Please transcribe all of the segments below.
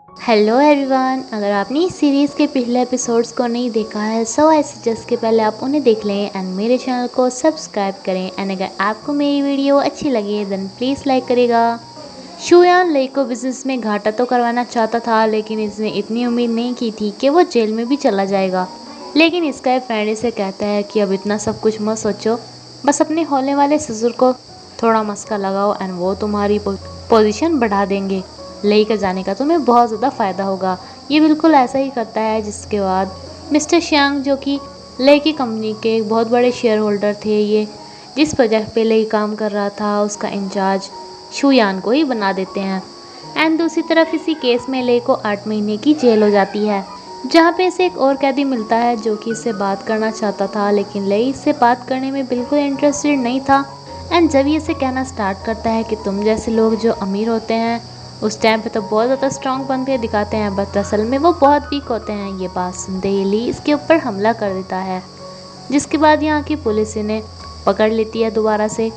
Hello everyone, अगर आपने इस सीरीज़ के पिछले एपिसोड्स को नहीं देखा है सो आई सजेस्ट के पहले आप उन्हें देख लें एंड मेरे चैनल को सब्सक्राइब करें। एंड अगर आपको मेरी वीडियो अच्छी लगे देन प्लीज़ लाइक करेगा। शुयान लई को बिजनेस में घाटा तो करवाना चाहता था, लेकिन इसने इतनी उम्मीद नहीं की थी कि वो जेल में भी चला जाएगा। लेकिन इसका एक फ्रेंड इसे कहता है कि अब इतना सब कुछ मत सोचो, बस अपने होने वाले ससुर को थोड़ा मस्का लगाओ एंड वो तुम्हारी पोजीशन बढ़ा देंगे। लई का जाने का तुम्हें बहुत ज़्यादा फ़ायदा होगा। ये बिल्कुल ऐसा ही करता है, जिसके बाद मिस्टर श्यांग जो कि लई की कंपनी के एक बहुत बड़े शेयर होल्डर थे, ये जिस प्रोजेक्ट पे लई काम कर रहा था उसका इंचार्ज शुयान को ही बना देते हैं। एंड दूसरी तरफ इसी केस में लई को 8 महीने की जेल हो जाती है, जहाँ पे इसे एक और कैदी मिलता है जो कि इससे बात करना चाहता था, लेकिन लई इससे बात करने में बिल्कुल इंटरेस्टेड नहीं था। एंड जब ये इसे कहना स्टार्ट करता है कि तुम जैसे लोग जो अमीर होते हैं उस टाइम पे तो बहुत ज़्यादा स्ट्रॉन्ग बन के दिखाते हैं, बट असल में वो बहुत वीक होते हैं। ये बात सुनते ही ली इसके ऊपर हमला कर देता है, जिसके बाद यहाँ की पुलिस इन्हें पकड़ लेती है दोबारा से।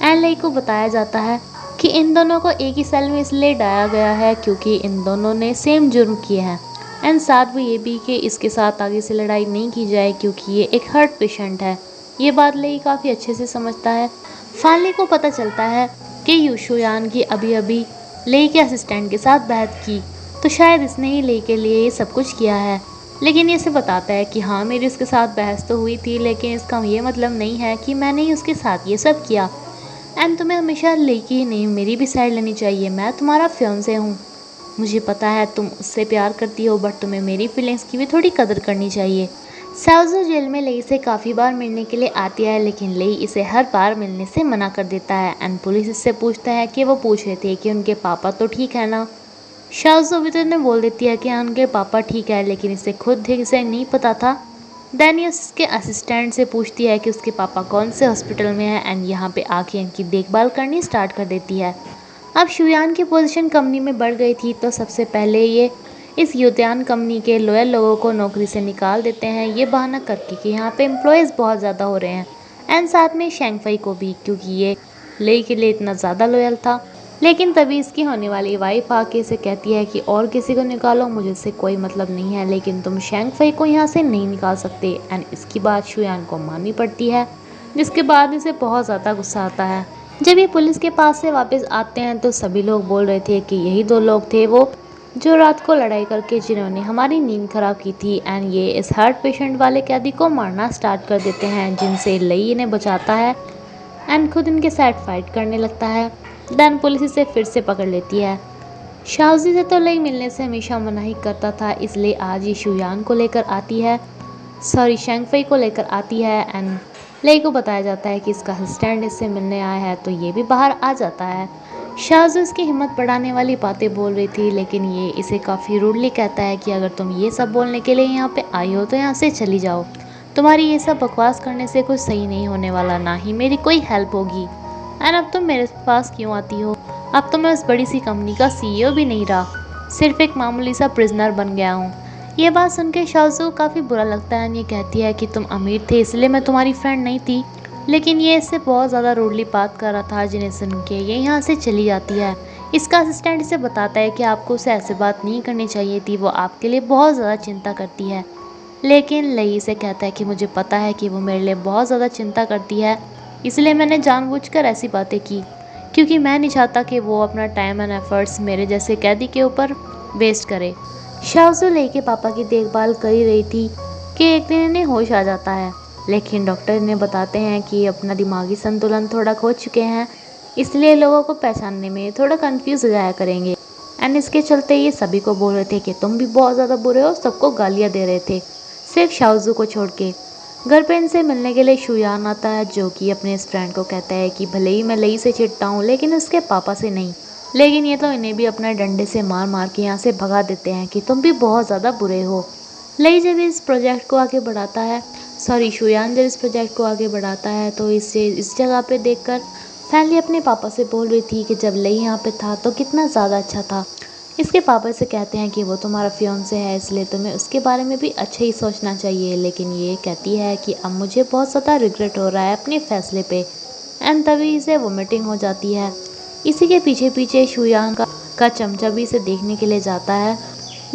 एंड लई को बताया जाता है कि इन दोनों को एक ही सेल में इसलिए डाला गया है क्योंकि इन दोनों ने सेम जुर्म किए हैं। एंड साथ में ये भी कि इसके साथ आगे से लड़ाई नहीं की जाए क्योंकि ये एक हार्ट पेशेंट है। ये बात लई काफ़ी अच्छे से समझता है। फानली को पता चलता है कि यूशुयान की अभी अभी लई के असिस्टेंट के साथ बहस की, तो शायद इसने ही लई के लिए ये सब कुछ किया है। लेकिन ये इसे बताता है कि हाँ, मेरी उसके साथ बहस तो हुई थी, लेकिन इसका ये मतलब नहीं है कि मैंने ही उसके साथ ये सब किया। एंड तुम्हें हमेशा लई की ही नहीं मेरी भी साइड लेनी चाहिए। मैं तुम्हारा फियांसे हूँ, मुझे पता है तुम उससे प्यार करती हो, बट तुम्हें मेरी फीलिंग्स की भी थोड़ी कदर करनी चाहिए। साउजू जेल में लई से काफ़ी बार मिलने के लिए आती है, लेकिन लई इसे हर बार मिलने से मना कर देता है। एंड पुलिस इससे पूछता है कि वो पूछ रहे थे कि उनके पापा तो ठीक है ना। शाओजू भी तो इन्हें बोल देती है कि हाँ, उनके पापा ठीक है, लेकिन इसे खुद ठीक से नहीं पता था। डेनियस इसके असिस्टेंट से पूछती है कि उसके पापा कौन से हॉस्पिटल में हैं एंड यहाँ पे आके इनकी देखभाल करनी स्टार्ट कर देती है। अब शुयान की पोजीशन कंपनी में बढ़ गई थी, तो सबसे पहले ये इस युद्यान कंपनी के लॉयल लोगों को नौकरी से निकाल देते हैं, ये बहाना करके कि यहाँ पे एम्प्लॉयज़ बहुत ज़्यादा हो रहे हैं। एंड साथ में शेंगफई को भी, क्योंकि ये लेई के लिए इतना ज़्यादा लॉयल था। लेकिन तभी इसकी होने वाली वाइफ आके इसे कहती है कि और किसी को निकालो, मुझे इससे कोई मतलब नहीं है, लेकिन तुम शेंगफई को यहाँ से नहीं निकाल सकते। एंड इसकी बात शुयान को माननी पड़ती है, जिसके बाद इसे बहुत ज़्यादा गुस्सा आता है। जब ये पुलिस के पास से वापस आते हैं तो सभी लोग बोल रहे थे कि यही दो लोग थे वो जो रात को लड़ाई करके जिन्होंने हमारी नींद खराब की थी। एंड ये इस हार्ट पेशेंट वाले कैदी को मारना स्टार्ट कर देते हैं, जिनसे लई इन्हें बचाता है एंड खुद इनके साथ फाइट करने लगता है। देन पुलिस इसे फिर से पकड़ लेती है। शाओजी से तो लई मिलने से हमेशा मना ही करता था, इसलिए आज ये शुयान को लेकर आती है, सॉरी शेंगफई को लेकर आती है। एंड लई को बताया जाता है कि इसका असिस्टेंट इससे मिलने आया है, तो ये भी बाहर आ जाता है। शाहजू इसकी हिम्मत बढ़ाने वाली बातें बोल रही थी, लेकिन ये इसे काफ़ी रूडली कहता है कि अगर तुम ये सब बोलने के लिए यहाँ पे आई हो तो यहाँ से चली जाओ। तुम्हारी ये सब बकवास करने से कुछ सही नहीं होने वाला, ना ही मेरी कोई हेल्प होगी। एंड अब तुम मेरे पास क्यों आती हो? अब तो मैं उस बड़ी सी कंपनी का सीईओ भी नहीं रहा, सिर्फ एक मामूली सा प्रिजनर बन गया हूँ। ये बात सुन के शाओजू को काफ़ी बुरा लगता है। ये कहती है कि तुम अमीर थे इसलिए मैं तुम्हारी फ्रेंड नहीं थी, लेकिन ये इससे बहुत ज़्यादा रूडली बात कर रहा था, जिन्हें सुन के ये यहाँ से चली जाती है। इसका असिस्टेंट इसे बताता है कि आपको उसे ऐसे बात नहीं करनी चाहिए थी, वो आपके लिए बहुत ज़्यादा चिंता करती है। लेकिन लई से कहता है कि मुझे पता है कि वो मेरे लिए बहुत ज़्यादा चिंता करती है, इसलिए मैंने जानबूझकर ऐसी बातें की, क्योंकि मैं नहीं चाहता कि वो अपना टाइम एंड एफर्ट्स मेरे जैसे कैदी के ऊपर वेस्ट करे। शाओजू लई के पापा की देखभाल कर ही रही थी कि एक दिन इन्हें होश आ जाता है, लेकिन डॉक्टर इन्हें बताते हैं कि अपना दिमागी संतुलन थोड़ा खो चुके हैं, इसलिए लोगों को पहचानने में थोड़ा कंफ्यूज हो जाया करेंगे। एंड इसके चलते ये सभी को बोल रहे थे कि तुम भी बहुत ज़्यादा बुरे हो, सबको गालियाँ दे रहे थे, सिर्फ शाओजू को छोड़ के। घर पे इनसे मिलने के लिए शुयान आता है, जो कि अपने इस फ्रेंड को कहता है कि भले ही मैं लई से चिढ़ता हूँ, लेकिन उसके पापा से नहीं। लेकिन ये तो इन्हें भी अपने डंडे से मार मार के यहाँ से भगा देते हैं कि तुम भी बहुत ज़्यादा बुरे हो। लई जब इस प्रोजेक्ट को आगे बढ़ाता है, सॉरी शुयान जब इस प्रोजेक्ट को आगे बढ़ाता है, तो इसे इस जगह पे देखकर फैमिली अपने पापा से बोल रही थी कि जब लई यहाँ पे था तो कितना ज़्यादा अच्छा था। इसके पापा से कहते हैं कि वो तुम्हारा फियांसे है, इसलिए तुम्हें उसके बारे में भी अच्छा ही सोचना चाहिए। लेकिन ये कहती है कि अब मुझे बहुत ज़्यादा रिग्रेट हो रहा है अपने फैसले पे। एंड तभी इसे वोमिटिंग हो जाती है। इसी के पीछे पीछे शुयान का का चमचा भी इसे देखने के लिए जाता है।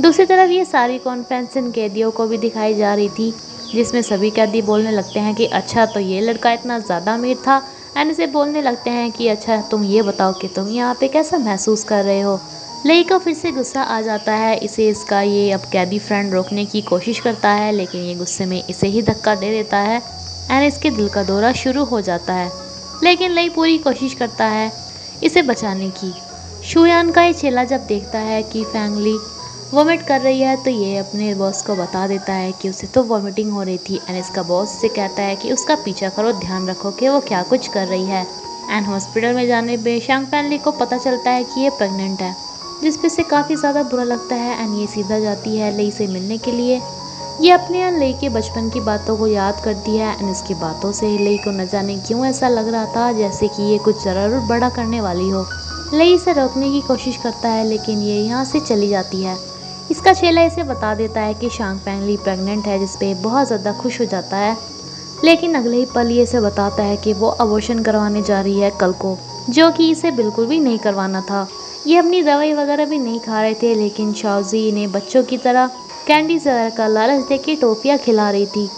दूसरी तरफ ये सारी कॉन्फ्रेंस इन कैदियों को भी दिखाई जा रही थी, जिसमें सभी कैदी बोलने लगते हैं कि अच्छा तो ये लड़का इतना ज़्यादा अमीर था, एंड इसे बोलने लगते हैं कि अच्छा तुम ये बताओ कि तुम यहाँ पे कैसा महसूस कर रहे हो। लेई को फिर से गुस्सा आ जाता है। इसे इसका ये अब कैदी फ्रेंड रोकने की कोशिश करता है, लेकिन ये गुस्से में इसे ही धक्का दे देता है एंड इसके दिल का दौरा शुरू हो जाता है। लेकिन लेई पूरी कोशिश करता है इसे बचाने की। शुयान का ये चेला जब देखता है कि फैंगली वॉमिट कर रही है तो ये अपने बॉस को बता देता है कि उसे तो वॉमिटिंग हो रही थी, एंड इसका बॉस से कहता है कि उसका पीछा करो, ध्यान रखो कि वो क्या कुछ कर रही है। एंड हॉस्पिटल में जाने पे शांग फैंगली को पता चलता है कि ये प्रेग्नेंट है, जिस पे से काफ़ी ज़्यादा बुरा लगता है एंड ये सीधा जाती है लेई से मिलने के लिए। ये अपने लेई के बचपन की बातों को याद करती है एंड इसकी बातों से लेई को न जाने क्यों ऐसा लग रहा था जैसे कि ये कुछ ज़रूर बड़ा करने वाली हो। लेई इसे रोकने की कोशिश करता है, लेकिन ये यहाँ से चली जाती है। इसका चेला इसे बता देता है कि शांग फैंगली प्रेग्नेंट है, जिस पे बहुत ज़्यादा खुश हो जाता है। लेकिन अगले ही पल ये इसे बताता है कि वो अबॉर्शन करवाने जा रही है कल को, जो कि इसे बिल्कुल भी नहीं करवाना था। ये अपनी दवाई वगैरह भी नहीं खा रहे थे, लेकिन शाओजी इन्हें बच्चों की तरह कैंडीज वगैरह का लालच देके टॉफियाँ खिला रही थी।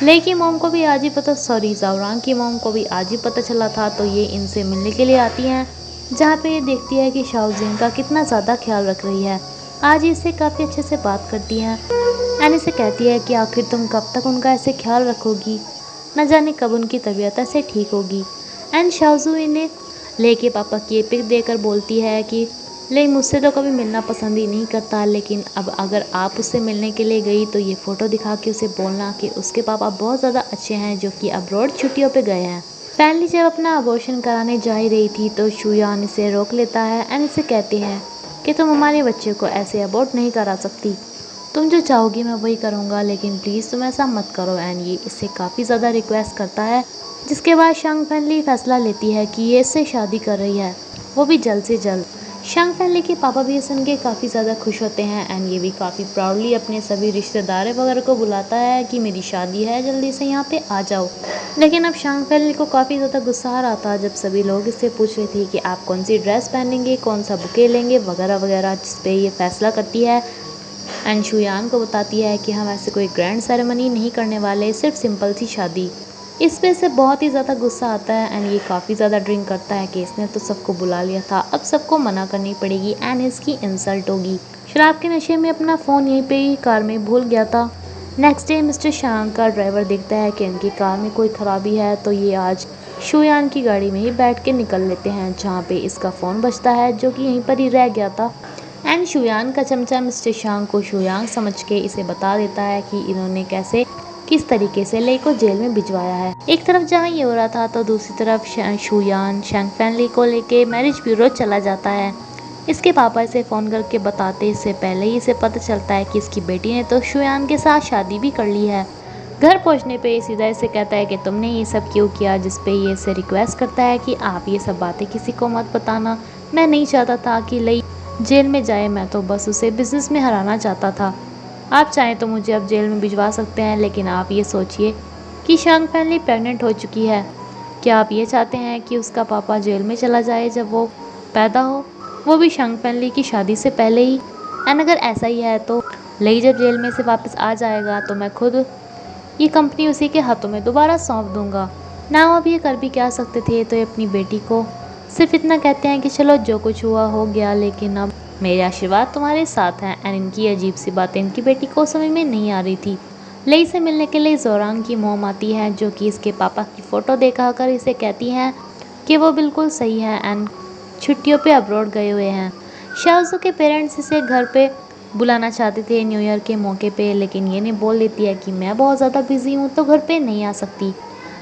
लेई की मॉम को भी आज ही पता ज़ाओरांग की मॉम को भी आज ही पता चला था, तो ये इनसे मिलने के लिए आती हैं, जहाँ पे ये देखती है कि शाओजी इनका कितना ज़्यादा ख्याल रख रही है। आज इससे काफ़ी अच्छे से बात करती हैं एंड इसे कहती है कि आखिर तुम कब तक उनका ऐसे ख्याल रखोगी, न जाने कब उनकी तबीयत ऐसे ठीक होगी। एंड शाओजू इन्हें ले के पापा की पिक देकर बोलती है कि ले मुझसे तो कभी मिलना पसंद ही नहीं करता, लेकिन अब अगर आप उससे मिलने के लिए गई तो ये फ़ोटो दिखा के उसे बोलना कि उसके पापा बहुत ज़्यादा अच्छे हैं, जो कि अब्रॉड छुट्टियों पे गए हैं। फैमिली जब अपना अबॉर्शन कराने जा ही रही थी तो शुयान इसे रोक लेता है एंड इसे कहते हैं कि तुम हमारे बच्चे को ऐसे अबॉर्ट नहीं करा सकती, तुम जो चाहोगी मैं वही करूँगा, लेकिन प्लीज़ तुम ऐसा मत करो। एंड ये इससे काफ़ी ज़्यादा रिक्वेस्ट करता है, जिसके बाद शांग फैंगली फैसला लेती है कि ये इससे शादी कर रही है, वो भी जल्द से जल्द। शांग फैंगली के पापा भी सुन के काफ़ी ज़्यादा खुश होते हैं एंड ये भी काफ़ी प्राउडली अपने सभी रिश्तेदार वगैरह को बुलाता है कि मेरी शादी है, जल्दी से यहाँ पे आ जाओ। लेकिन अब शांग फैंगली को काफ़ी ज़्यादा गुस्सा आ रहा था जब सभी लोग इससे पूछ रहे थे कि आप कौन सी ड्रेस पहनेंगे, कौन सा बुके लेंगे वगैरह वगैरह, जिस पे ये फैसला करती है एंड शुयान को बताती है कि हम ऐसे कोई ग्रैंड सेरेमनी नहीं करने वाले, सिर्फ सिंपल सी शादी। इस पे से बहुत ही ज़्यादा गुस्सा आता है एंड ये काफ़ी ज़्यादा ड्रिंक करता है कि इसने तो सबको बुला लिया था, अब सबको मना करनी पड़ेगी एंड इसकी इंसल्ट होगी। शराब के नशे में अपना फ़ोन यहीं पे ही कार में भूल गया था। नेक्स्ट डे मिस्टर शांग का ड्राइवर देखता है कि इनकी कार में कोई ख़राबी है, तो ये आज शुयान की गाड़ी में ही बैठ के निकल लेते हैं, जहाँ पे इसका फ़ोन बजता है जो कि यहीं पर ही रह गया था। एंड शुयान का चमचा मिस्टर शांग को शुयांग समझ के इसे बता देता है कि इन्होंने कैसे किस तरीके से ले को जेल में भिजवाया है। एक तरफ जहाँ ये हो रहा था तो दूसरी तरफ शुयान शांग फैंगली को लेके मैरिज ब्यूरो चला जाता है। इसके पापा इसे फ़ोन करके बताते इससे पहले ही इसे पता चलता है कि इसकी बेटी ने तो शुयान के साथ शादी भी कर ली है। घर पहुंचने पे सीधा इसे कहता है कि तुमने ये सब क्यों किया, जिस पे ये इसे रिक्वेस्ट करता है कि आप ये सब बातें किसी को मत बताना, मैं नहीं चाहता था कि लई जेल में जाए, मैं तो बस उसे बिजनेस में हराना चाहता था। आप चाहें तो मुझे अब जेल में भिजवा सकते हैं, लेकिन आप ये सोचिए कि शांग फैंगली प्रेग्नेंट हो चुकी है। क्या आप ये चाहते हैं कि उसका पापा जेल में चला जाए जब वो पैदा हो, वो भी शांग फैंगली की शादी से पहले ही? एंड अगर ऐसा ही है तो लई जब जेल में से वापस आ जाएगा तो मैं खुद ये कंपनी उसी के हाथों में दोबारा सौंप दूंगा ना। अब ये कर भी क्या सकते थे, तो ये अपनी बेटी को सिर्फ इतना कहते हैं कि चलो जो कुछ हुआ हो गया, लेकिन अब मेरे आशीर्वाद तुम्हारे साथ हैं। एंड इनकी अजीब सी बातें इनकी बेटी को समझ में नहीं आ रही थी। लई से मिलने के लिए ज़ोरांग की मॉम आती है, जो कि इसके पापा की फ़ोटो देखा कर इसे कहती हैं कि वो बिल्कुल सही है एंड छुट्टियों पे अब्रॉड गए हुए हैं। शाओजू के पेरेंट्स इसे घर पे बुलाना चाहते थे न्यू ईयर के मौके पे, लेकिन ये नहीं बोल देती है कि मैं बहुत ज़्यादा बिजी हूँ तो घर पे नहीं आ सकती।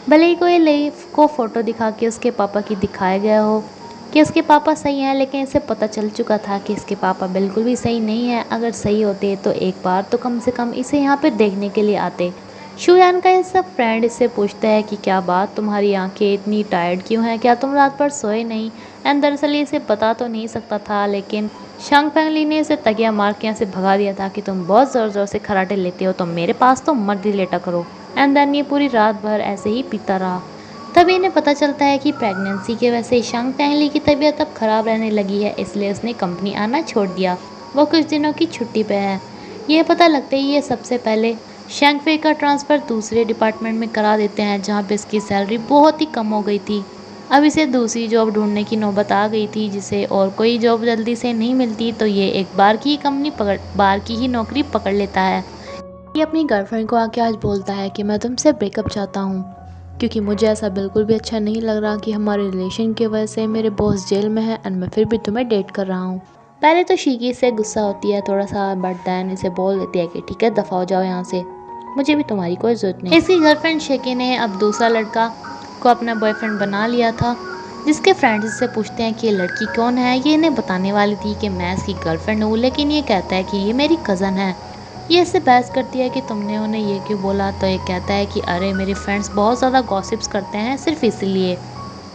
भले ही कोई लई को फ़ोटो दिखा के उसके पापा की दिखाया गया हो कि उसके पापा सही हैं, लेकिन इसे पता चल चुका था कि इसके पापा बिल्कुल भी सही नहीं है। अगर सही होते तो एक बार तो कम से कम इसे यहाँ पे देखने के लिए आते। शुयान का ये सब फ्रेंड इससे पूछता है कि क्या बात, तुम्हारी आंखें इतनी टायर्ड क्यों हैं, क्या तुम रात भर सोए नहीं? एंड दरअसल इसे बता तो नहीं सकता था, लेकिन शांग फैंगली ने इसे तकिया मार के यहाँ से भगा दिया था कि तुम बहुत ज़ोर ज़ोर से खराटे लेते हो तो मेरे पास तो मत ही लेटा करो। एंड देन ये पूरी रात भर ऐसे ही पीता रहा। तभी इन्हें पता चलता है कि प्रेगनेंसी की वजह से शांग टैंगली की तबीयत अब खराब रहने लगी है, इसलिए उसने कंपनी आना छोड़ दिया। वो कुछ दिनों की छुट्टी पे है। यह पता लगते ही ये सबसे पहले शांग फे का ट्रांसफ़र दूसरे डिपार्टमेंट में करा देते हैं, जहाँ पे इसकी सैलरी बहुत ही कम हो गई थी। अब इसे दूसरी जॉब ढूंढने की नौबत आ गई थी, जिसे और कोई जॉब जल्दी से नहीं मिलती तो ये एक बार की ही नौकरी पकड़ लेता है। ये अपनी गर्लफ्रेंड को आके आज बोलता है कि मैं तुमसे ब्रेकअप चाहता हूँ, क्योंकि मुझे ऐसा बिल्कुल भी अच्छा नहीं लग रहा कि हमारे रिलेशन की वजह से मेरे बॉस जेल में है एंड मैं फिर भी तुम्हें डेट कर रहा हूँ। पहले तो शीकी से गुस्सा होती है थोड़ा सा, बट देन इसे बोल देती है कि ठीक है, दफ़ा हो जाओ यहाँ से, मुझे भी तुम्हारी कोई ज़रूरत नहीं। इसकी गर्लफ्रेंड शेकी ने अब दूसरा लड़का को अपना बॉयफ्रेंड बना लिया था, जिसके फ्रेंड्स इससे पूछते हैं कि ये लड़की कौन है। ये इन्हें बताने वाली थी कि मैं इसकी गर्लफ्रेंड हूँ, लेकिन ये कहता है कि ये मेरी कज़न है। ये इससे बहस करती है कि तुमने उन्हें ये क्यों बोला, तो ये कहता है कि अरे मेरे फ्रेंड्स बहुत ज़्यादा गॉसिप्स करते हैं सिर्फ इसलिए।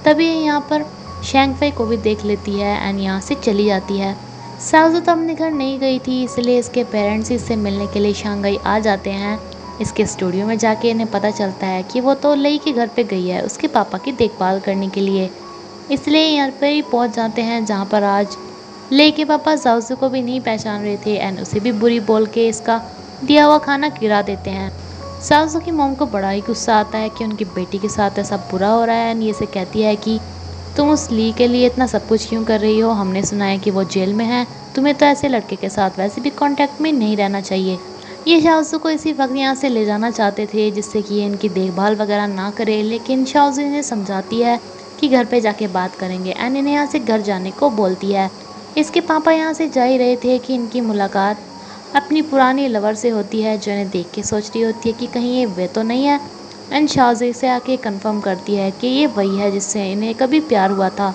तभी ये यहाँ पर शैंग फे को भी देख लेती है एंड यहाँ से चली जाती है। साउजू तो अपने घर नहीं गई थी, इसलिए इसके पेरेंट्स इससे मिलने के लिए शंघाई आ जाते हैं। इसके स्टूडियो में जाके इन्हें पता चलता है कि वो तो लई के घर पे गई है उसके पापा की देखभाल करने के लिए, इसलिए यहाँ पर ही पहुँच जाते हैं, जहाँ पर आज ले के पापा साउजू को भी नहीं पहचान रहे थे एंड उसे भी बुरी बोल के इसका दिया हुआ खाना गिरा देते हैं। साउजू की मॉम को बड़ा ही गुस्सा आता है कि उनकी बेटी के साथ ऐसा बुरा हो रहा है एंड ये से कहती है कि तुम उस ली के लिए इतना सब कुछ क्यों कर रही हो, हमने सुना है कि वो जेल में है, तुम्हें तो ऐसे लड़के के साथ वैसे भी कांटेक्ट में नहीं रहना चाहिए। ये शाओजू को इसी वक्त यहाँ से ले जाना चाहते थे जिससे कि ये इनकी देखभाल वगैरह ना करे, लेकिन शाओजू इन्हें समझाती है कि घर पे जाके बात करेंगे एंड इन्हें यहाँ से घर जाने को बोलती है। इसके पापा यहाँ से जा ही रहे थे कि इनकी मुलाकात अपनी पुरानी लवर से होती है, जो इन्हें देख के सोच रही होती है कि कहीं ये वे तो नहीं है, एंड शाओजू से आके कंफर्म करती है कि ये वही है जिससे इन्हें कभी प्यार हुआ था।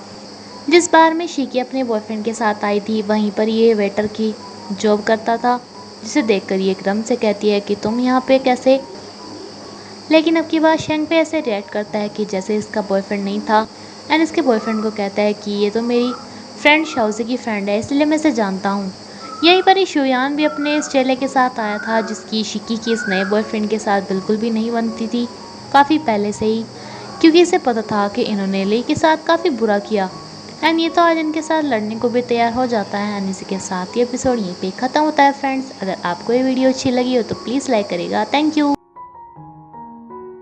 जिस बार में शीकी अपने बॉयफ्रेंड के साथ आई थी, वहीं पर ये वेटर की जॉब करता था, जिसे देखकर ये एकदम से कहती है कि तुम यहाँ पे कैसे। लेकिन अब की बात शैंग पे ऐसे रिएक्ट करता है कि जैसे इसका बॉयफ्रेंड नहीं था एंड इसके बॉयफ्रेंड को कहता है कि ये तो मेरी फ्रेंड शाओजू की फ्रेंड है, इसलिए मैं इसे जानता हूँ। यहीं पर ही शुयान भी अपने इस चेले के साथ आया था, जिसकी शिकी की इस नए बॉयफ्रेंड के साथ बिल्कुल भी नहीं बनती थी काफ़ी पहले से ही, क्योंकि इसे पता था कि इन्होंने ली के साथ काफ़ी बुरा किया एंड ये तो आज इनके साथ लड़ने को भी तैयार हो जाता है। एंड इसी के साथ ये एपिसोड यहीं पे ख़त्म होता है फ्रेंड्स। अगर आपको ये वीडियो अच्छी लगी हो तो प्लीज़ लाइक करेगा। Thank you.